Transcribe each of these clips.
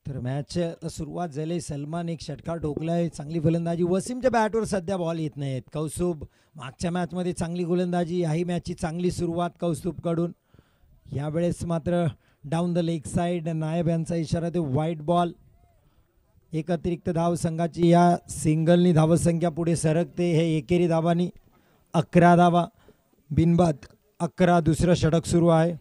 तर मॅच सुरुवात झाली. सलमान एक षटकार ठोकलाय, चांगली फलंदाजी. वसीमच्या बॅटवर सध्या बॉल येत नाहीत. कौस्तुभ मागच्या मॅचमध्ये चांगली गोलंदाजी, याही मॅचची चांगली सुरुवात कौस्तुभकडून. यावेळेस मात्र डाऊन द लेग साईड, नायब यांचा इशारा, ते वाईट बॉल. एक अतिरिक्त धाव संघाची या सिंगलनी धावसंख्या पुढे सरकते. हे एकेरी धावांनी 11 धावा, बिनबाद 11. दुसरं षटक सुरू आहे.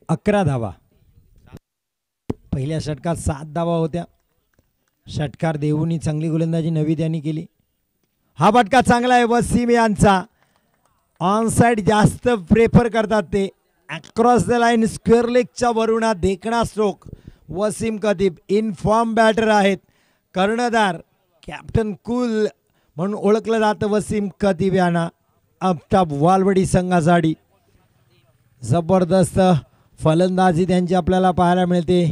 अकरा धावा. पहिल्या षटकात 7 धावा होत्या. षटकार देऊनी चांगली गोलंदाजी नवीद यांनी केली. हा फटका चांगला आहे वसीम यांचा. ऑन साइड जास्त प्रेफर करतात ते. अक्रॉस द लाईन स्क्वेअर लेगच्या वरून देखणा स्ट्रोक. वसीम कदीब इन फॉर्म बॅटर आहेत. कर्णधार कॅप्टन कूल म्हणून ओळखलं जातं वसीम कदीब यांना. आफताब वालवडी संघासाठी जबरदस्त फलंदाजी त्यांची आपल्याला पाहायला मिळते.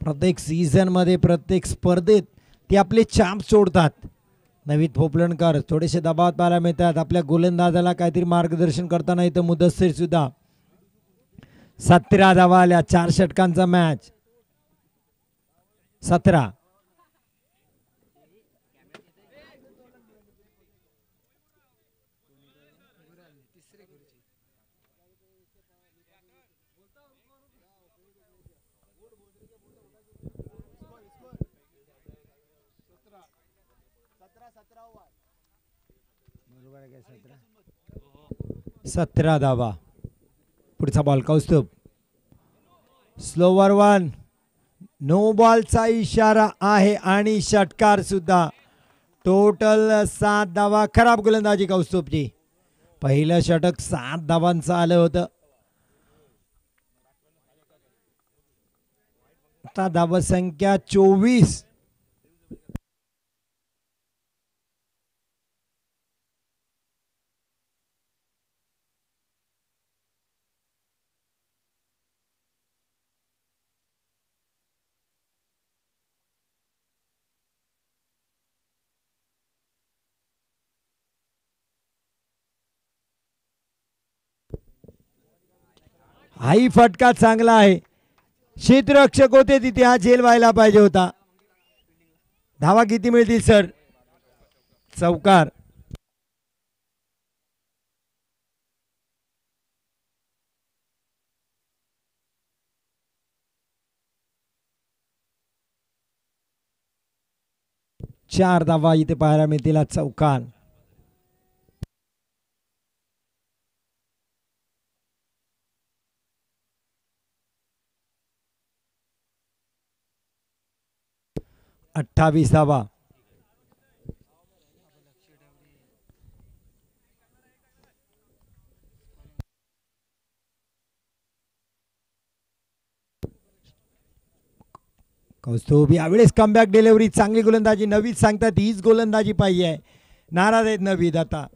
प्रत्येक सीझनमध्ये, प्रत्येक स्पर्धेत ते आपले चांप सोडतात. नवीद पोपलनकर थोडेसे दबावात पाहायला मिळतात. आपल्या गोलंदाजाला काहीतरी मार्गदर्शन करताना इथं मुदस्सीर सुद्धा. 17 धावा आल्या. 4 षटकांचा मॅच. 17. बरोबर आहे काय? 17 धावा. पुढचा ball Kaustubh. Slower one. No बॉलचा इशारा आहे आणि षटकार सुद्धा. टोटल 7 धावा. खराब गोलंदाजी कौस्तुभची. पहिलं षटक 7 धावांचं आलं होतं. आता धावसंख्या 24. हाही फटका चांगला आहे. क्षेत्ररक्षक होते तिथे, हा झेल व्हायला पाहिजे होता. धावा किती मिळतील सर? चौकार. चार धावा इथे पाहायला मिळतील. चौकार. अठ्ठावीस धावा. कौस्तुभ यावेळेस कमबॅक डिलिव्हरी. चांगली गोलंदाजी. नवीद सांगतात हीच गोलंदाजी पाहिजे आहे. नाराज आहेत नवीद आता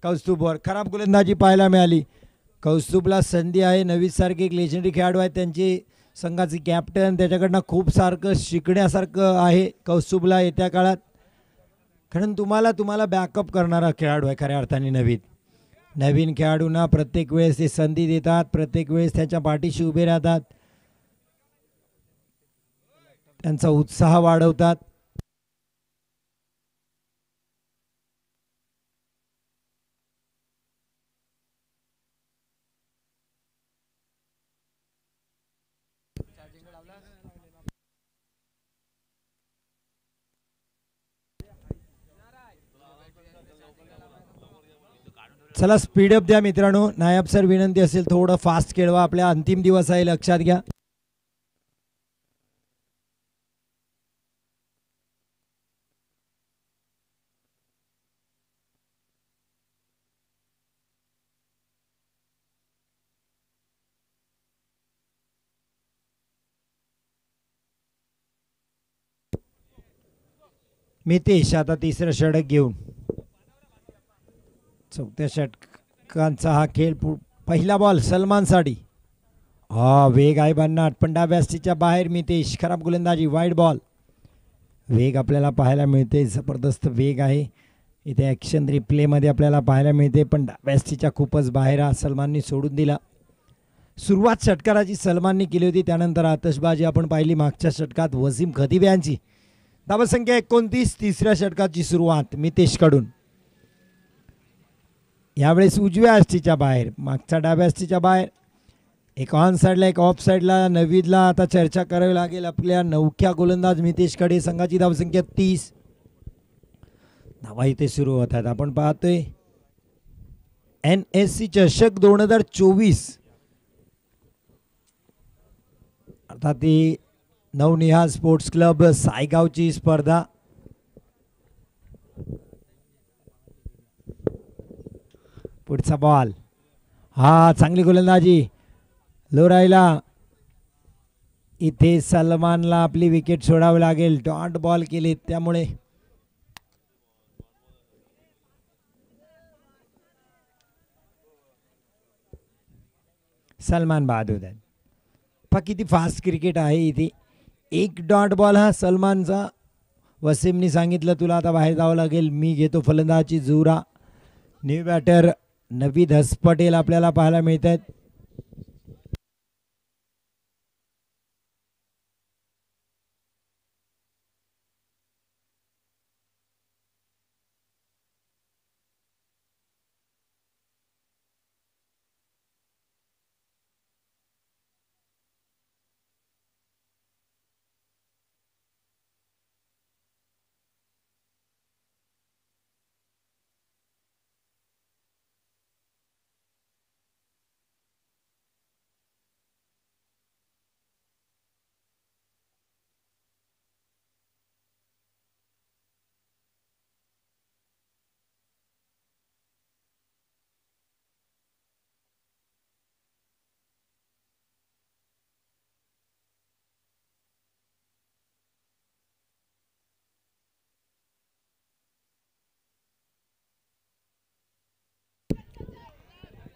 कौस्तुभवर. खराब गोलंदाजी पाहायला मिळाली. कौस्तुभला संधी आहे. नवीद सारखे एक लेजंडरी खेळाडू आहेत. त्यांचे संघाचे कॅप्टन, त्याच्याकडनं खूप सारखं शिकण्यासारखं आहे कौस्तुभला येत्या काळात. कारण तुम्हाला बॅकअप करणारा खेळाडू आहे खऱ्या अर्थाने नवीद. नवीन खेळाडूंना प्रत्येक वेळेस ते संधी देतात. प्रत्येक वेळेस त्याच्या पाठीशी उभे राहतात. त्यांचा उत्साह वाढवतात. चला स्पीडअप द्या मित्रांनो. नायब सर विनंती असेल थोडं फास्ट खेळवा. आपल्या अंतिम दिवस आहे, लक्षात घ्या. मितेश आता तिसरं षटक घेऊन. चौथ्या षटकांचा हा खेळ. पहिला बॉल सलमानसाठी. हा वेग आहे भन्नाट, पण डाव्या व्यासपीठच्या बाहेर मितेश. खराब गोलंदाजी. Wide ball. वेग आपल्याला पाहायला मिळते. जबरदस्त वेग आहे. इथे ॲक्शन रिप्लेमध्ये आपल्याला पाहायला मिळते, पण डाव्यास्तीच्या खूपच बाहेर सलमाननी सोडून दिला. सुरुवात षटकाराची सलमाननी केली होती, त्यानंतर आतषबाजी आपण पाहिली मागच्या षटकात वसीम खदिब यांची. धावसंख्या 29. तिसऱ्या षटकाची सुरुवात मितेशकडून. यावेळेस उजव्या अस्तीच्या बाहेर, मागच्या डाव्या अस्तीच्या बाहेर. एक ऑन साईडला एक ऑफ साईडला. नवीदला आता चर्चा करावी लागेल आपल्या नवख्या गोलंदाज मितेशकडे. संघाची धावसंख्या 30. धावा इथे सुरू होतात. आपण पाहतोय NSC चषक 2024 अर्थात ती नवनिहाल स्पोर्ट्स क्लब सायगावची स्पर्धा. पुढचा बॉल, हा चांगली गोलंदाजी लो राहिला. इथे सलमानला आपली विकेट सोडावी लागेल. डॉट बॉल केले त्यामुळे सलमान बहादूर आहे. पहा किती फास्ट क्रिकेट आहे इथे. एक डॉट बॉल हा सलमानचा. वसीमनी सांगितलं तुला आता बाहेर जावं लागेल, मी घेतो फलंदाजी जुरा. न्यू बॅटर नवीद हसपटेल आपल्याला पाहायला मिळत आहेत.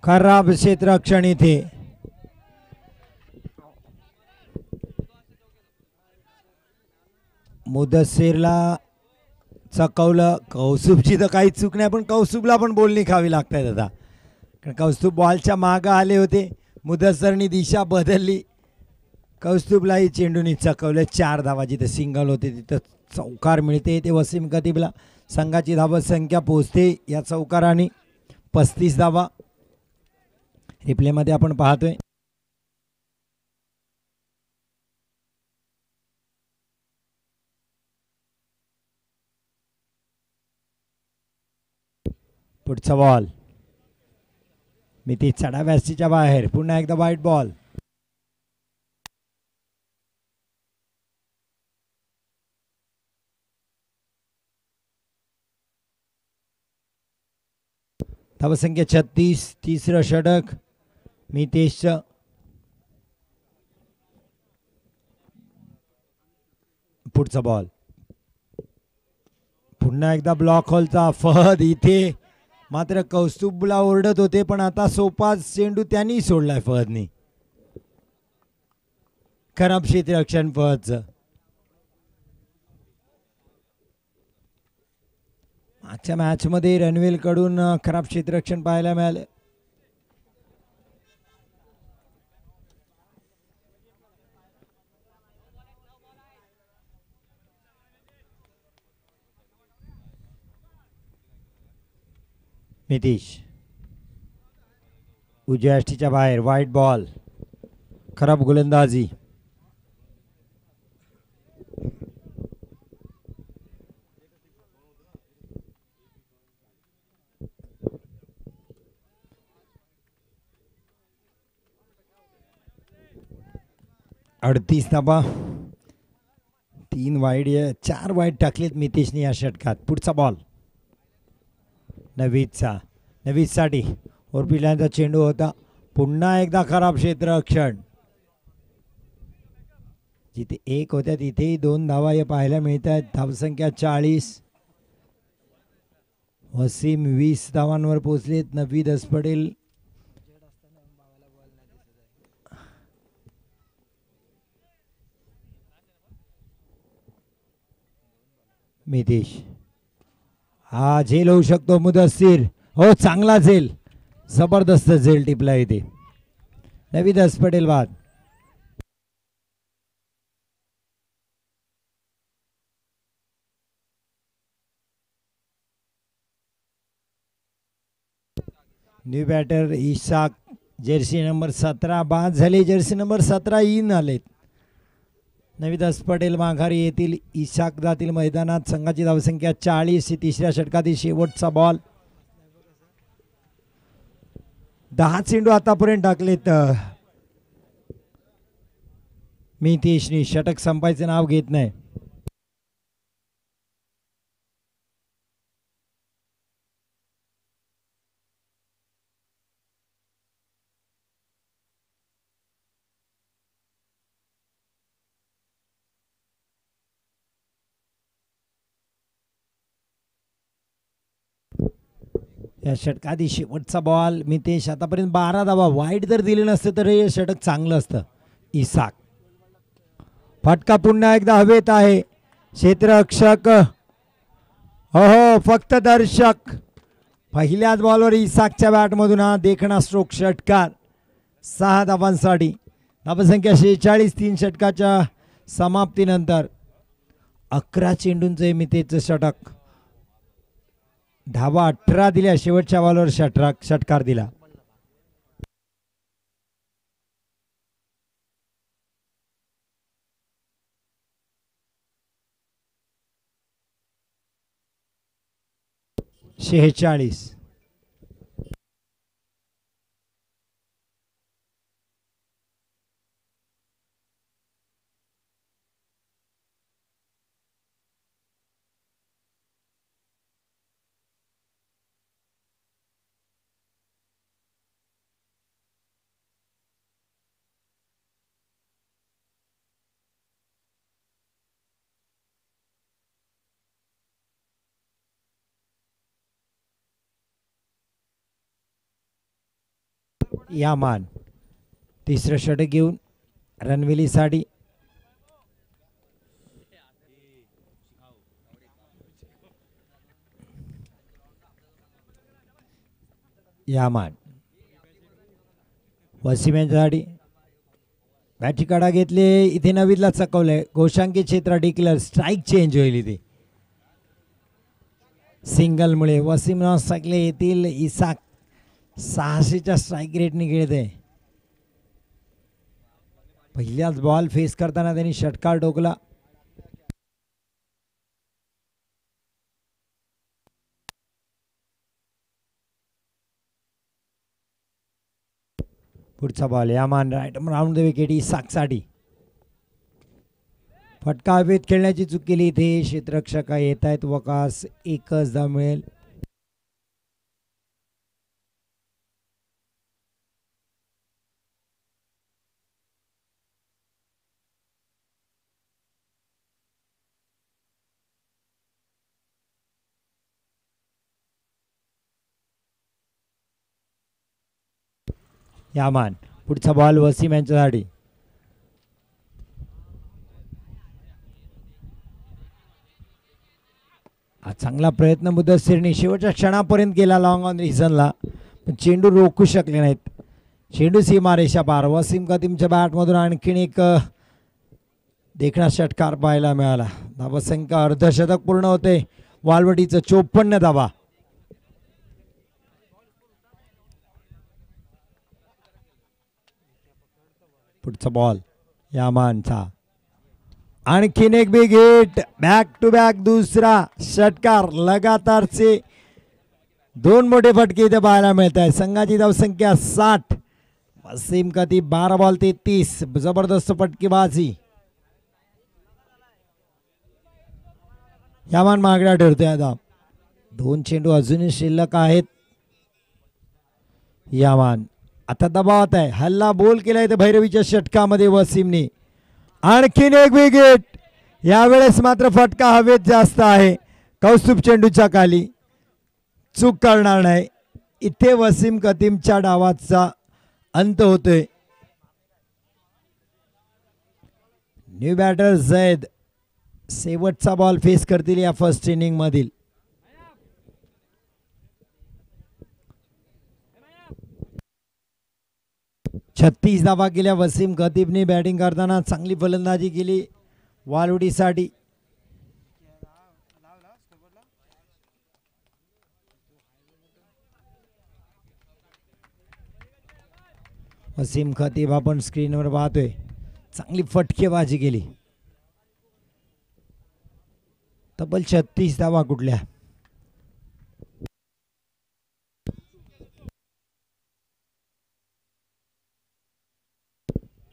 खराब क्षेत्ररक्षण इथे. मुदस्सिरला चकवलं. कौस्तुभची तर काही चूक नाही, पण कौस्तुभला पण बोलणी खावी लागतात आता, कारण कौस्तुभ बॉलच्या मागं आले होते. मुदस्सरनी दिशा बदलली. कौस्तुभलाही चेंडूनी चकवलं. 4 धावा. जिथे सिंगल होते तिथं चौकार मिळते. ते वसीम खतीबला. संघाची धावसंख्या पोहोचते या चौकाराने 35 धावा. रिप्लेमध्ये आपण पाहतोय पुढचा बॉल मी ती चढाव्यासीच्या बाहेर. पुन्हा एकदा वाईट बॉल. धावसंख्या 36. तिसरं षटक मितेशचं. पुढचा बॉल. पुन्हा एकदा ब्लॉक होलचा फहद इथे. मात्र कौस्तुभला ओरडत होते, पण आता सोपा चेंडू त्यांनी सोडलाय फहदनी. खराब क्षेत्ररक्षण फहदचं. मागच्या मॅचमध्ये रणवीर कडून खराब क्षेत्ररक्षण पाहायला मिळाले. नितीश उजव्या अष्टीच्या बाहेर. वाईट बॉल. खराब गोलंदाजी. अडतीस धाबा. 3 वाईड 4 वाईड टाकलेत मितेशने या षटकात. पुढचा बॉल नवीदसाठी ओरपिल्यांचा चेंडू होता. पुन्हा एकदा खराब क्षेत्ररक्षण. जिथे 1 होत्या तिथेही 2 धावा या पाहायला मिळत आहेत. धावसंख्या 40. वसीम 20 धावांवर पोहोचलेत. नवीद हसपटेल मितेश हा झेल होऊ शकतो मुदस्सीर. हो चांगला झेल, जबरदस्त झेल टिपला इथे. नवीदास पटेल बाद. New batter Ishaq jersey number 17 बाद झाले. जर्सी नंबर 17 इन आलेत. नवीदास पटेल माघारी येतील. इशाक जातील मैदानात. संघाची धावसंख्या 40. तिसऱ्या षटकातील शेवटचा बॉल. 10 चेंडू आतापर्यंत टाकलेत मितेशनी. षटक संपायचं नाव घेत नाही. या षटकाआधी शेवटचा बॉल. मितेश आतापर्यंत 12 धावा. वाईट जर दिले नसते तर हे षटक चांगलं असतं. इसाक फटका पुन्हा एकदा हवेत आहे. क्षेत्ररक्षक हो फक्त दर्शक. पहिल्याच बॉलवर इसाकच्या बॅटमधून हा देखणा स्ट्रोक. षटकार 6 धावांसाठी. धावसंख्या 46. 3 षटकाच्या समाप्तीनंतर 11 चेंडूंचं मितेशचं षटक. धावा 18 दिल्या. शेवटच्या बॉलवर षटकार दिला. शेहेचाळीस. यामान तिसरं षटक घेऊन रणविलीसाठी. यामान वसीम यांच्यासाठी बॅटची कडा घेतले. इथे नवीदला चकवलंय. घोषांकी क्षेत्र डिक्लेअर. स्ट्राईक चेंज होईल इथे सिंगलमुळे. वसीम सकले येतील. इसाक 600च्या स्ट्राईक रेटने खेळते. पहिल्याच बॉल फेस करताना त्यांनी षटकार ठोकला. पुढचा बॉल. यामान राईट राऊंड द विकेट. इसाकसाठी फटका हवेत खेळण्याची चूक केली इथे. क्षेत्ररक्षक येत आहेत. वकास एकच धाव मिळेल. यामान पुढचा बॉल वसीम यांच्यासाठी. हा चांगला प्रयत्न मुदस्सीरने शेवटच्या क्षणापर्यंत गेला लॉंग ऑन रिझनला, पण चेंडू रोखू शकले नाहीत. चेंडू सीमारेषा पार. वसीम कदीमच्या बॅटमधून आणखीन एक देखणा षटकार पाहायला मिळाला. धावसंख्या अर्धशतक पूर्ण होते. वालवटीचं 54 धावा. पुढचा बॉल यामानचा. आणखीन एक big hit. Back to back दुसरा षटकार. लगातारचे 2 मोठे फटके इथे पाहायला मिळत आहे. संघाची धावसंख्या 60. वसीम कदीम 12 बॉल 33. जबरदस्त फटकेबाजी. यामान मागण्या ठरतोय आता. 2 चेंडू अजूनही शिल्लक आहेत. यामान आता दबावात आहे. हल्ला बोल केलाय तर भैरवीच्या षटकामध्ये वसीमने. आणखीन एक विकेट. यावेळेस मात्र फटका हवेत जास्त आहे. कौस्तुभ चेंडूच्या खाली. चूक करणार नाही. इथे वसीम कदीमच्या डावाचा अंत होतोय. न्यू बॅटर झैद शेवटचा बॉल फेस करतील या फर्स्ट इनिंग मधील. 36 धावा केल्या वसीम खतीबने बॅटिंग करताना चांगली फलंदाजी केली वालवडीसाठी. वसीम खतीब आपण स्क्रीनवर पाहतोय, चांगली फटकेबाजी केली. तब्बल 36 धावा कुठल्या.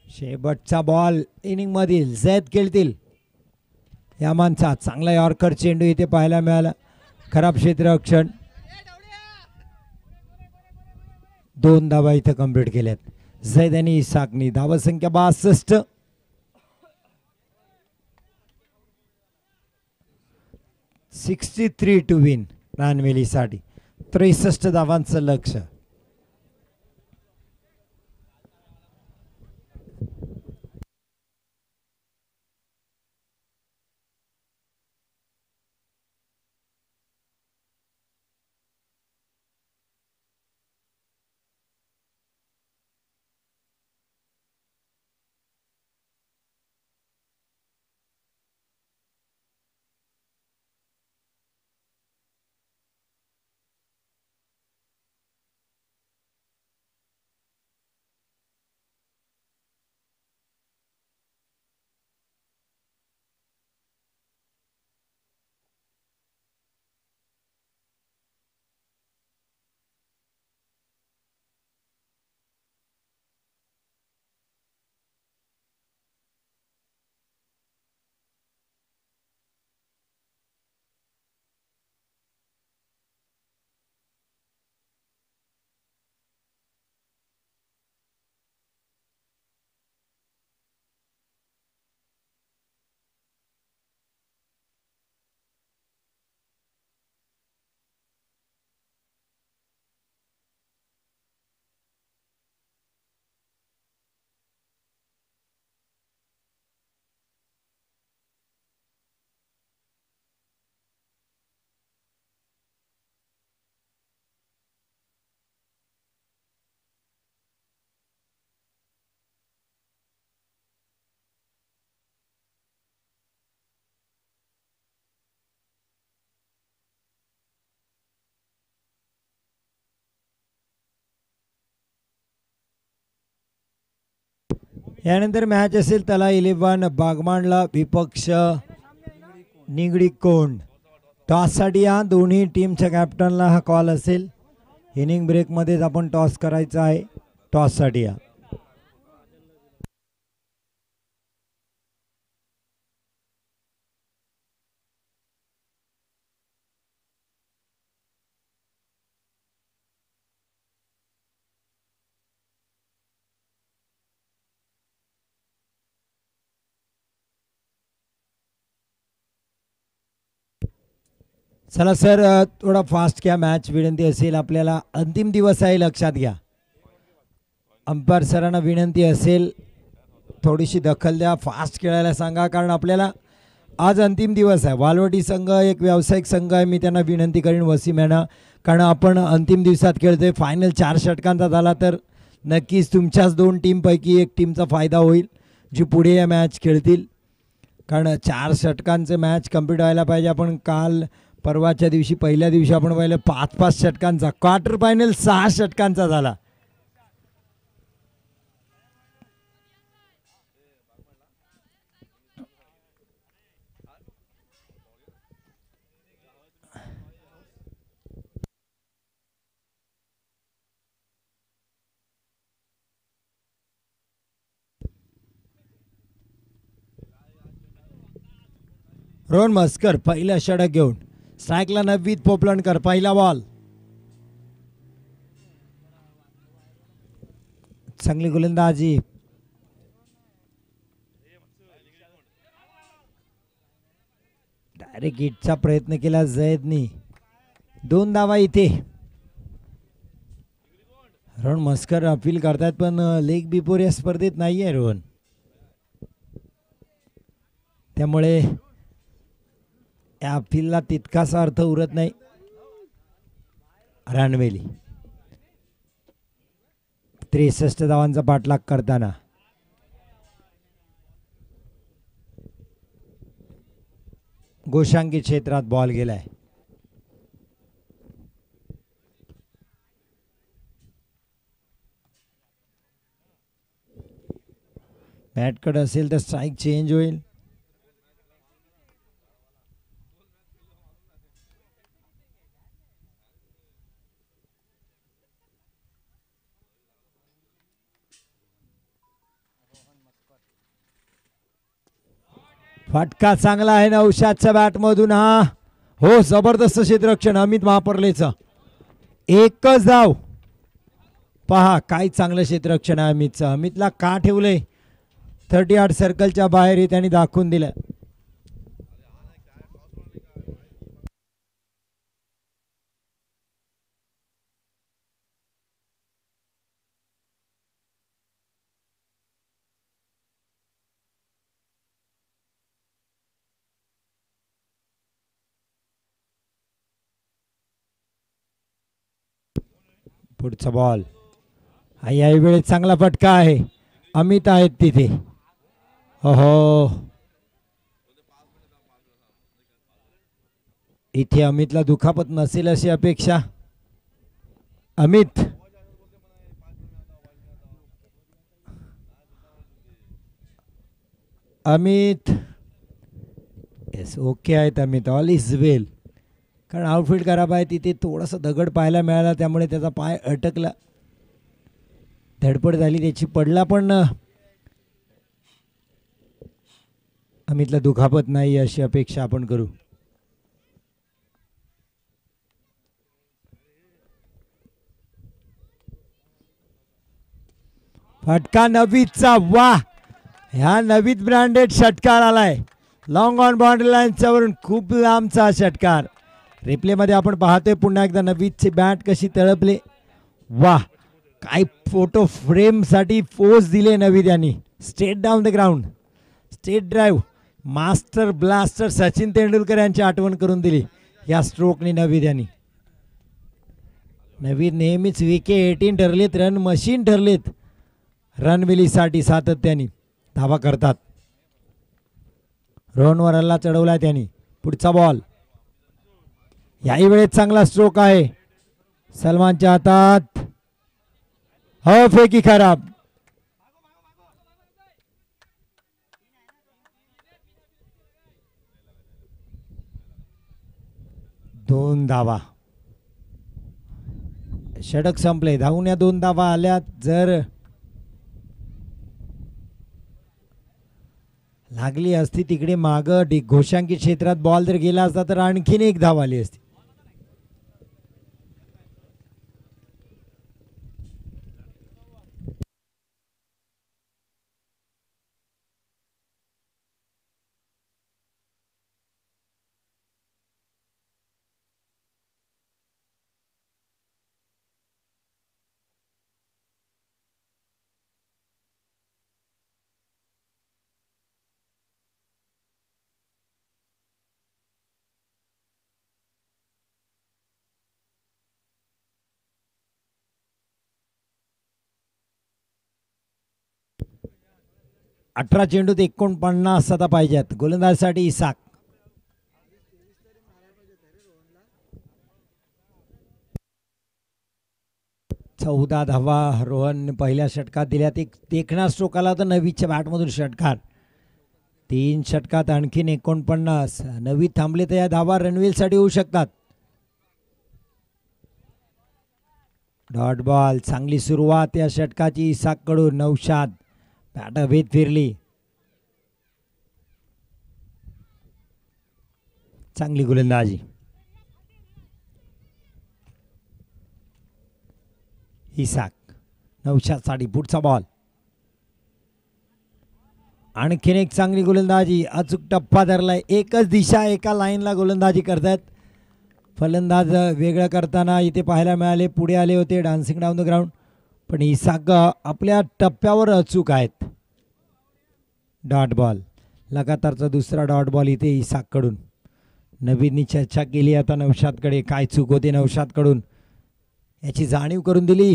शेवटचा बॉल इनिंग मधील झैद खेळतील. या माणसात चांगला यॉर्कर चेंडू इथे पाहायला मिळाला. खराब क्षेत्ररक्षण. 2 धावा इथे कंप्लीट केल्यात. झैद आणि इसाकनी. धावसंख्या 62. 63 टू विन रानवेलीसाठी. 63 धावांचं लक्ष. यानंतर मॅच असेल तला 11 बागमांडला विपक्ष निगडी कोंड. टॉससाठी या दोन्ही टीमच्या कॅप्टनला हा कॉल असेल. इनिंग ब्रेकमध्येच आपण टॉस करायचा आहे. टॉससाठी या. चला सर, थोडा फास्ट घ्या मॅच. विनंती असेल आपल्याला. अंतिम दिवस आहे, लक्षात घ्या. अंपायर सरांना विनंती असेल, थोडीशी दखल द्या. फास्ट खेळायला सांगा, कारण आपल्याला आज अंतिम दिवस आहे. वालवटी संघ एक व्यावसायिक संघ आहे. मी त्यांना विनंती करीन वसीम यांना, कारण आपण अंतिम दिवसात खेळतोय. फायनल 4 षटकांचा झाला तर नक्कीच तुमच्याच 2 टीमपैकी एक टीमचा फायदा होईल, जी पुढे या मॅच खेळतील. कारण 4 षटकांचं मॅच कंप्लीट व्हायला पाहिजे. आपण काल परवाच्या दिवशी पहिल्या दिवशी आपण पाहिलं 5-5 षटकांचा. क्वार्टर फायनल 6 षटकांचा झाला. रोहन मस्कर पहिला षटक घेऊन. स्ट्राईकला नववीत पोपलणकर. पहिला बॉल. चांगली गोलंदाजी. डायरेक्ट हिटचा प्रयत्न केला झैदनी. 2 धावा इथे. रोहन मस्कर अपील करतात, पण लेग बिफोर या स्पर्धेत नाही आहे रोहन, त्यामुळे या अपीलला तितकासा अर्थ उरत नाही. रानवेली 63 धावांचा पाठलाग करताना गोशांकी क्षेत्रात बॉल गेलाय. बॅटकडे असेल तर स्ट्राईक चेंज होईल. फटका चांगला आहे नौशादच्या बॅटमधून. हा हो, जबरदस्त क्षेत्ररक्षण अमित महापर्लेचं. एकच धाव. पहा काय चांगलं क्षेत्ररक्षण आहे अमितचं. अमितला का ठेवलंय 38 सर्कलच्या बाहेर हे त्यांनी दाखवून दिलं. पुढचा बॉल. याही वेळेस चांगला फटका आहे. अमित आहेत तिथे. हो, इथे अमितला दुखापत नसेल अशी अपेक्षा. अमित अमित येस, ओके आहेत अमित. ऑल इज वेल. कारण आउटफील्ड खराब आहे. तिथे थोडासा दगड पाहायला मिळाला त्यामुळे त्याचा पाय अटकला. धडपड झाली त्याची, पडला पण अमितला दुखापत नाही अशी अपेक्षा आपण करू. फटका नवीदचा. वाह, ह्या नवीद ब्रँडेड षटकार आलाय. लॉंग ऑन बाउंड्री लाईनच्या वरून खूप लांबचा षटकार. रिप्लेमध्ये आपण पाहतोय पुन्हा एकदा नवीदची बॅट कशी तळपले. वाह, काय फोटो फ्रेमसाठी पोज दिले नवीद यांनी. Straight down the ground, straight drive. Master blaster Sachin Tendulkar यांची आठवण करून दिली या स्ट्रोकने नवीद यांनी. नवीद नेहमीच VK18 ठरलेत, रन मशीन ठरलेत. रनविलीसाठी सातत्याने धावा करतात. रोहनवर हल्ला चढवला त्यांनी. पुढचा बॉल. याही वेळेस चांगला स्ट्रोक आहे सलमानच्या हातात. हो, फेकी खराब. दोन धावा. षटक संपले. धावून या 2 धावा आल्या. जर लागली असती तिकडे माग घोषांकी क्षेत्रात बॉल जर गेला असता तर आणखीन 1 धाव आली असती. अठरा चेंडूत 49 आता पाहिजेत गोलंदाजसाठी. इसाक. चौदा धावा रोहन पहिल्या षटकात दिल्यात. एक देखणा स्ट्रोक आला तर नवीच्या बॅटमधून षटकार. 3 षटकात आणखीन 49. नवी थांबले तर या धावा रणवीरसाठी होऊ शकतात. Dot ball. चांगली सुरुवात या षटकाची इसाक कडून. नौशाद बॅट हवेत फिरली. चांगली गोलंदाजी. इसाक. नौशादसाठी पुढचा बॉल. आणखीन एक चांगली गोलंदाजी. अचूक टप्पा धरलाय. एकच दिशा एका लाईनला गोलंदाजी करतात. फलंदाज वेगळं करताना इथे पाहायला मिळाले. पुढे आले होते डान्सिंग डाऊन द ग्राउंड. पण इसाक आपल्या टप्प्यावर अचूक आहेत. Dot ball. लगातारचा दुसरा डॉट बॉल इथे इसाककडून. नवीननी चर्चा केली आता नौशादकडे. काय चूक होते नौशादकडून याची जाणीव करून दिली.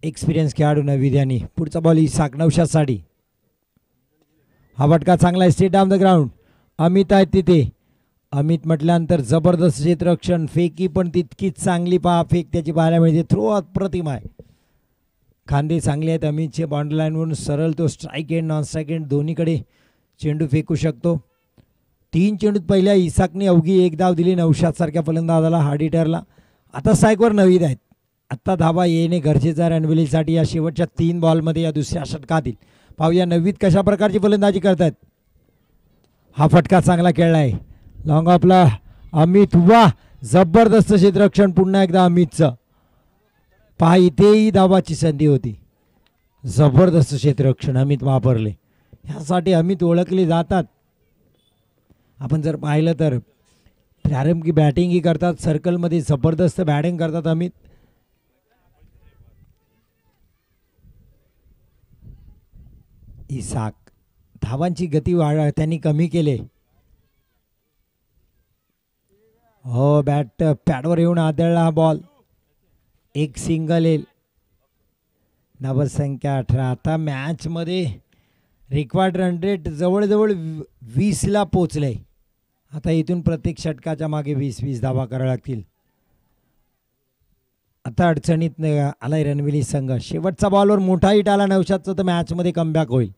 एक्सपिरियन्स खेळाडू नवीद यांनी. पुढचा बॉल इसाक नौशादसाठी. हा फटका चांगला आहे, straight down the ground. Amit आहेत तिथे. अमित म्हटल्यानंतर जबरदस्त क्षेत्ररक्षण, फेकी पण तितकीच चांगली. पहा फेक त्याची पाहायला मिळते, थ्रो अप्रतिम आहे. खांदे चांगले आहेत अमितचे. बाउंड्री लाईनवरून सरळ तो strike end non strike end दोन्हीकडे चेंडू फेकू शकतो. 3 चेंडूत पहिल्या इसाकने अवघी 1 धाव दिली नौशादसारख्या फलंदाजाला, हार्ड हिटरला. आता स्ट्राईकवर नवीद आहेत. आत्ता धाबा येणे गरजेचं आहे रणविलीसाठी या शेवटच्या 3 बॉलमध्ये या दुसऱ्या षटकातील. पाहूया नवीद कशा प्रकारची फलंदाजी करतात. हा फटका चांगला खेळला आहे, लॉंग ऑफला अमित. वा, जबरदस्त क्षेत्ररक्षण पुन्हा एकदा अमितचं. पहा इथेही धावाची संधी होती. जबरदस्त क्षेत्ररक्षण अमित वापरले. ह्यासाठी अमित ओळखले जातात. आपण जर पाहिलं तर प्रारंभी बॅटिंगही करतात, सर्कलमध्ये जबरदस्त बॅटिंग करतात अमित. इसाक धावांची गती त्यांनी कमी केले. हो, बॅट पॅडवर येऊन आदळला हा बॉल. एक सिंगल येईल. धावसंख्या 18. आता मॅचमध्ये रिक्वायर्ड रन रेट जवळजवळ 20ला पोचले. आता इथून प्रत्येक षटकाच्या मागे 20-20 धावा कराव्या लागतील. आता अडचणीत आलाय रणविली संघ. शेवटचा बॉलवर मोठा हिट आला नौशादचा तर मॅचमध्ये कमबॅक होईल.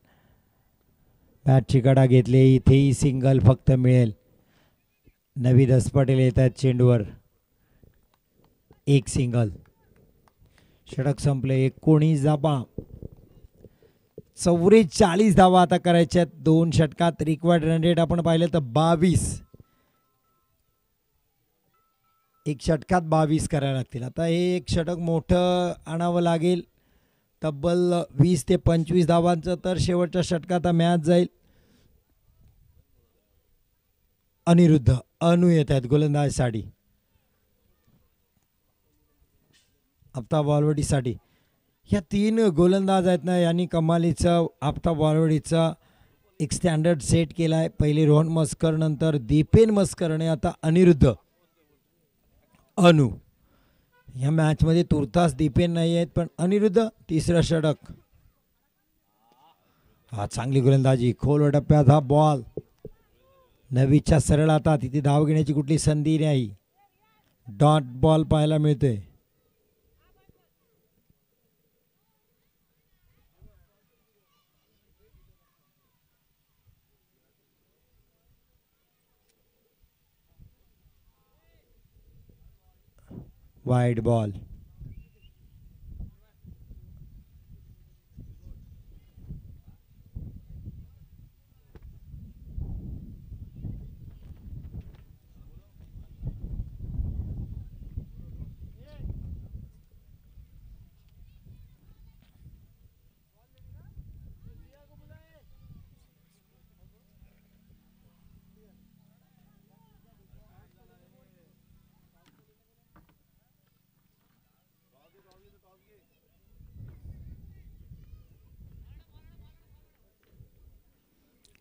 बॅटची कडा घेतली, इथेही सिंगल फक्त मिळेल. नवीद पटेल येत आहेत चेंडूवर. एक सिंगल. षटक संपले. 19 धावा. 44 धावा आता करायच्यात 2 षटकात. रिक्वायर्ड रन रेट आपण पाहिलं तर 22. एक षटकात 22 करायला लागतील. आता हे एक षटक मोठं आणावं लागेल, तब्बल 20 ते 25 धावांचं, तर शेवटच्या षटकात मॅच जाईल. अनिरुद्ध अनु येत आहेत गोलंदाजीसाठी. आफ्ताब बॉलवडीसाठी. ह्या 3 गोलंदाज आहेत ना, यांनी कमालीचं आफ्ताब बॉलवडीचा एक स्टँडर्ड सेट केला आहे. पहिले रोहन मस्कर, नंतर दीपेन मस्कर आणि आता अनिरुद्ध अनु. या मॅचमध्ये तुर्तास दीपेन नाही आहेत, पण अनिरुद्ध. तिसरं षटक. हा चांगली गोलंदाजी, खोल टप्प्यात हा बॉल. नवीच्या सरळ. आता तिथे धाव घेण्याची कुठली संधी नाही. डॉट बॉल पाहायला मिळतोय. Wide ball.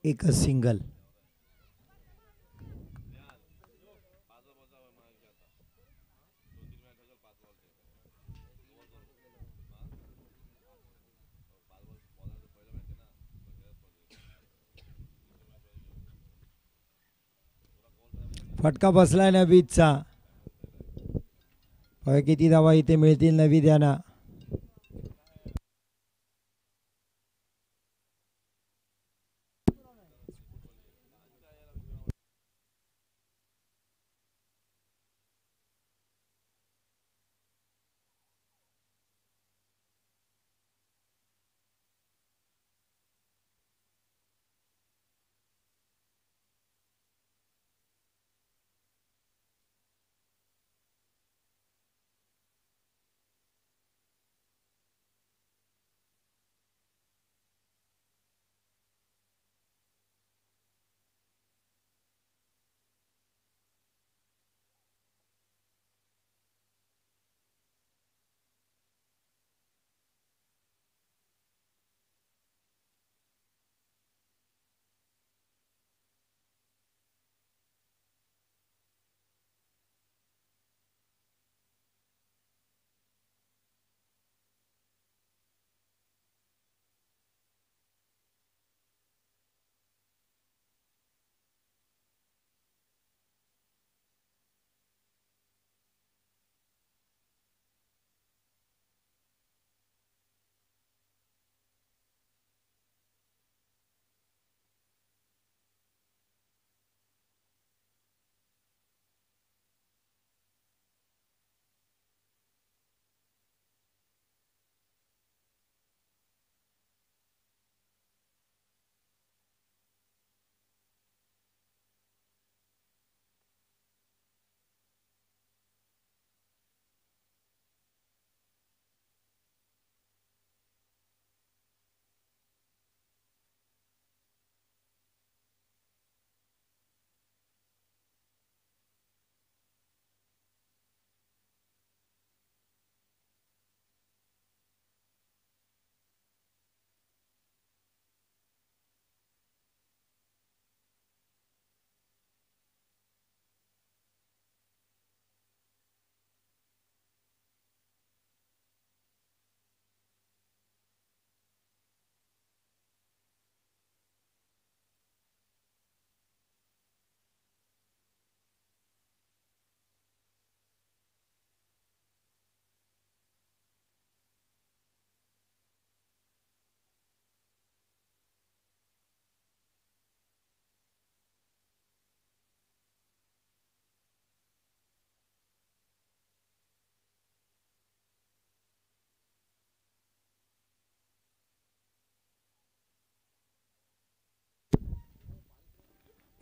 एकच सिंगल. फटका बसलाय नवीदचा. किती धावा इथे मिळतील नवीद यांना.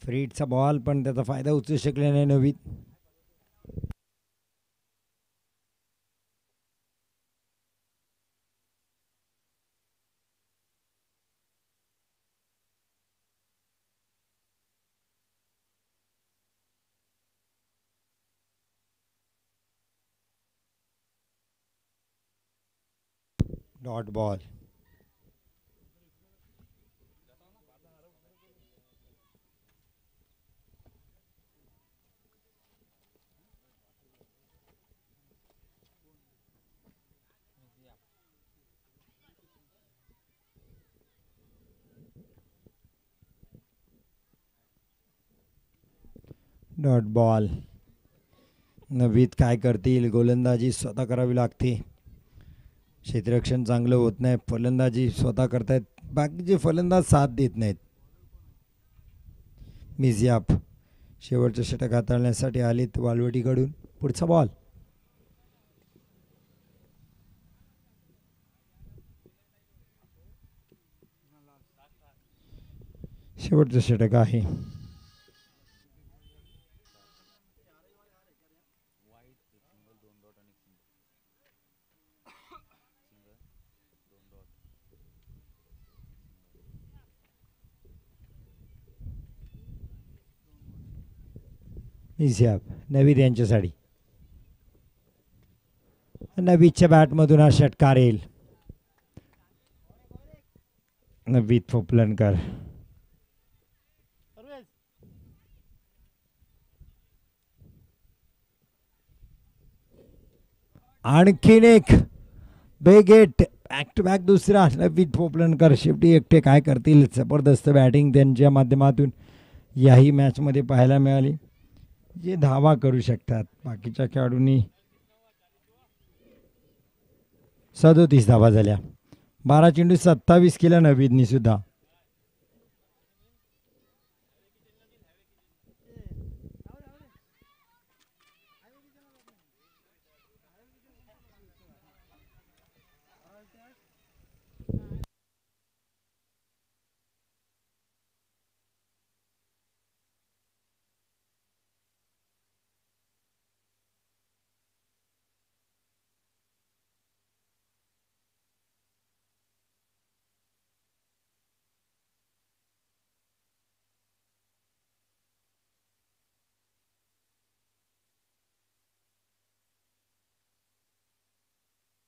फ्रीटचा बॉल पण त्याचा फायदा उचलू शकले नाही Naveed. Dot ball. Dot ball. Naveed काय करतील, गोलंदाजी स्वतः करावी लागते. क्षेत्ररक्षण चांगलं होत नाही, फलंदाजी स्वतः करतायत, बाकीचे फलंदाज साथ देत नाहीत. मिझियाप शेवटचं षटक हाताळण्यासाठी आलेत वालवटीकडून. पुढचा बॉल. शेवटचं षटक आहे. मिझियाप नवीद यांच्यासाठी. नवीदच्या बॅटमधून हा षटकार येईल. नवीद पोपलनकर. आणखीन एक big hit, back to back दुसरा. नवीद पोपलनकर शेवटी एकटे काय करतील. जबरदस्त बॅटिंग त्यांच्या माध्यमातून याही मॅचमध्ये पाहायला मिळाली, जे धावा करू शकतात. बाकीच्या खेळाडूंनी 37 धावा झाल्या. 12 चेंडू 27 केल्या नवीदनी सुद्धा.